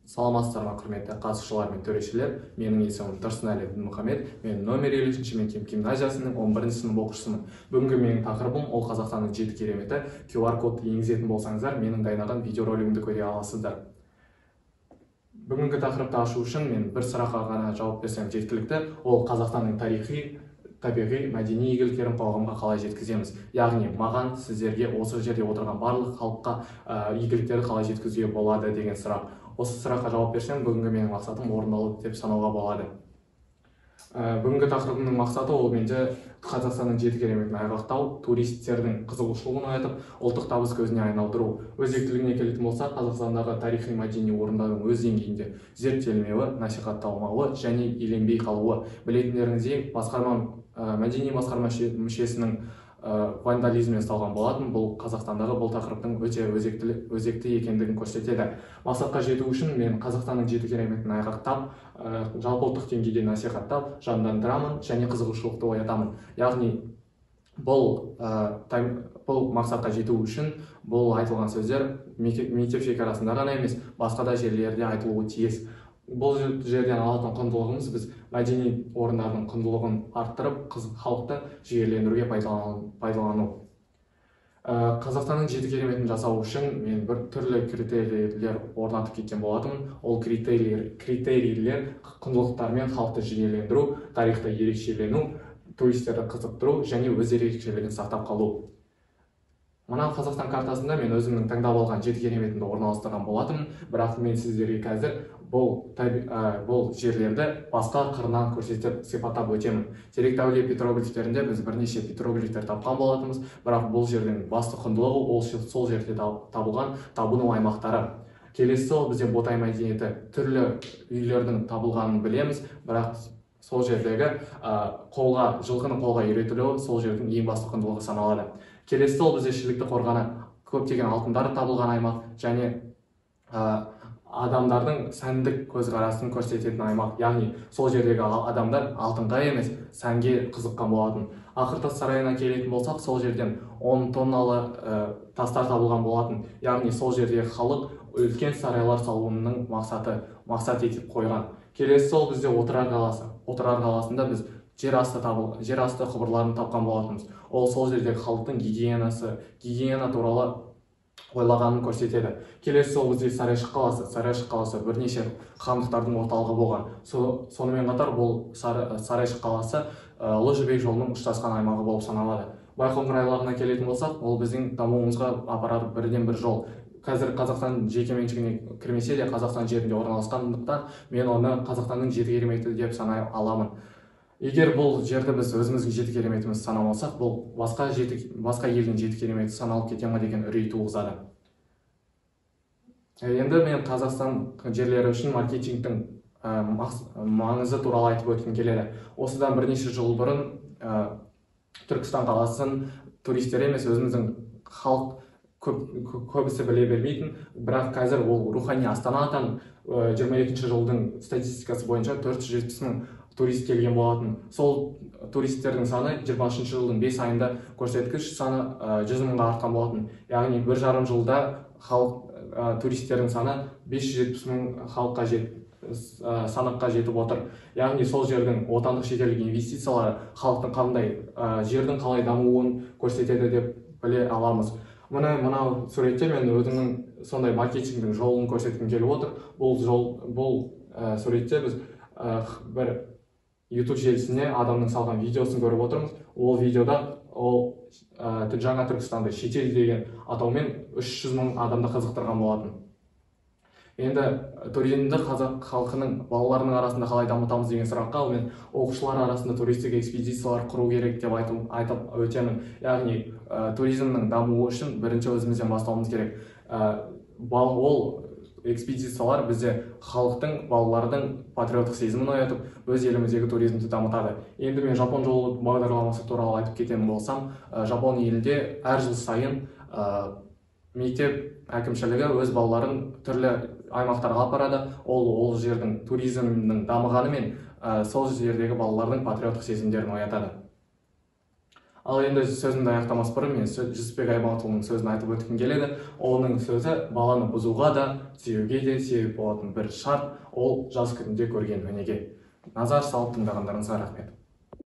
Саламатсыздар ма, құрметті қатысушылар мен төрешілер. Менің есімім Тұрсынәлі Дінмұхамед. Мен номер 53-ші мектеп гимназиясының 11-ші сынып оқушысымын. Бүгінгі менің тақырыбым ол Қазақстанның 7 кереметі. QR код енгізетін болсаңыздар, менің дайындаған видеоролигімді көре аласыздар. Бүгінгі тақырыпты ашу үшін мен бір сұраққа ғана жауап берсем жеткілікті. Ол Қазақстанның тарихи, табиғи, мәдени игіліктерін қоғамға қалай жеткіземіз. Яғни маған, сіздерге, осы жерде отырған барлық халыққа игіліктерді қалай жеткізуге болады деген сұрақ. Осы сұраққа жауап берсем, бүгінгі менің мақсатым орындалды деп санауға болады. Бүгінгі тақырыбымның мақсаты ол менде Қазақстанның 7 кереметін айғақтау, туристердің қызығушылығын оятып, ұлттық табыс көзіне айналдыру. Өзектілігіне келетін болса, Қазақстандағы тарихи мәдени орындардың өз деңгейінде зерттелмеуі, насихатталмауы және еленбей қалуы. Білетіндеріңіздей, мәдени басқарма мүшесінің вандализммен ұсталған болатын. Бұл Қазақстандағы бұл тақырыптың өте өзекті екендігін көрсетеді. Мақсатқа жету үшін мен Қазақстанның 7 кереметін айғақтап, жалпы ұлттық деңгейде насихаттап, жандандырамын және қызығушылықты оятамын. Яғни бұл мақсатқа жету үшін бұл айтылған сөздер мектеп шекарасында ғана емес, басқа да жерлерде айтылуы тиіс. Бұл жерден алатын құндылығымыз біз мәдени орындардың құндылығын арттырып, халықты жігерлендіруге пайдалану. Қазақстанның 7 кереметін жасау үшін мен бір түрлі критерийлер орнатып кеткен болатынмын. Ол критерийлер құндылықтармен халықты жігерлендіру, тарихта ерекшелену, туристерді қызықтыру және өз ерекшелігін сақтап қалу. Мына Қазақстан картасында мен өзімнің таңдап алған 7 кереметімді орналастырған болатынмын, бірақ мен сіздерге қазір бұл жерлерді басқа қырынан көрсетіп сипаттап өтемін. Теректі әулие петроглифтерінде біз бірнеше петроглифтер тапқан болатынбыз, бірақ бұл жердің басты құндылығы ол сол жерде табылған табыну аймақтары. Келесі ол бізде ботай мәдениеті, түрлі үйлердің табылғанын білеміз, бірақ сол жердегі жылқының қолға үйретілуі сол жердің ең басты құндылығы саналады. Келесі ол бізде шілікті қорғаны, көптеген алтындары табылған аймақ және адамдардың сәндік көзқарасын көрсететін аймақ. Яғни сол жердегі адамдар алтынға емес, сәнге қызыққан болатын. Ақыртас сарайына келетін болсақ, сол жерден 10 тонналы тастар табылған болатын. Яғни сол жердегі халық үлкен сарайлар салуының мақсат етіп қойған. Келесі ол бізде Отырар қаласы. Отырар қаласында біз жер асты құбырларын тапқан болатынбыз. Ол сол жердегі халықтың гигиена туралы ойлағанын көрсетеді. Келесі ол бізде Сарайшық қаласы. Сарайшық қаласы бірнеше хандықтардың орталығы болған. Сонымен қатар бұл Сарайшық қаласы Ұлы Жібек жолының ұштасқан аймағы болып саналады. Байқоңыр айлағына келетін болсақ, ол біздің дамуымызға апарар бірден бір жол. Қазір Қазақстан жеке меншігіне кірмесе де Қазақстан жерінде орналасқандықтан мен оны Қазақстанның 7 кереметі деп санай аламын. Егер бұл жерді біз өзіміздің 7 кереметіміз санамасақ, бұл басқа елдің 7 кереметі саналып кете ме деген үрей туғызады. Енді мен Қазақстан жерлері үшін маркетингтің маңызы туралы айтып өткім келеді. Осыдан бірнеше жыл бұрын Түркістан қаласын туристер емес, өзіміздің халық көбісі біле бермейтін, бірақ қазір ол рухани Астана атанып, 22 жылдың статистикасы бойынша 470 мың турист келген болатын. Сол туристердің саны 20 жылдың 5 айында көрсеткіш саны 100 мыңға артқан болатын. Яғни 1,5 жылда туристердің саны 570 мың санаққа жетіп отыр. Яғни сол жердің отандық шетелдік инвестициялары халықтың жердің қалай дамуын көрсетеді деп біле аламыз. Мынау суретте мен өзімнің сондай маркетингдің жолын көрсеткім келіп отыр. Бұл суретте біз бір YouTube желісіне адамның салған видеосын көріп отырмыз. Ол видеода жаңа Түркістанды шетел деген атаумен 300 мың адамды қызықтырған болатын. Енді туризмді қазақ халқының балаларының арасында қалай дамытамыз деген сұраққа мен оқушылар арасында туристік экспедициялар құру керек деп айтып өтемін. Яғни туризмнің дамуы үшін бірінші өзімізден бастауымыз керек. Ол экспедициялар бізде халықтың, балалардың патриоттық сезімін оятып, өз еліміздегі туризмді дамытады. Енді мен Жапон жолы бағдарламасы туралы айтып кететін болсам, Жапон елінде әр жыл сайын мектеп әкімшілігі өз балаларын түрлі аймақтарға апарады. Ол жердің туризмнің дамығаны мен сол жердегі балалардың патриоттық сезімдерін оятады. Ал енді сөзімді аяқтамас бұрын мен Жүсіпбек Аймауытұлының сөзін айтып өткім келеді. Оның сөзі баланы бұзуға да, сүюге де себеп болатын бір шарт, ол жас күнінде көрген өнеге. Назар салып тыңдағандарыңызға рахмет.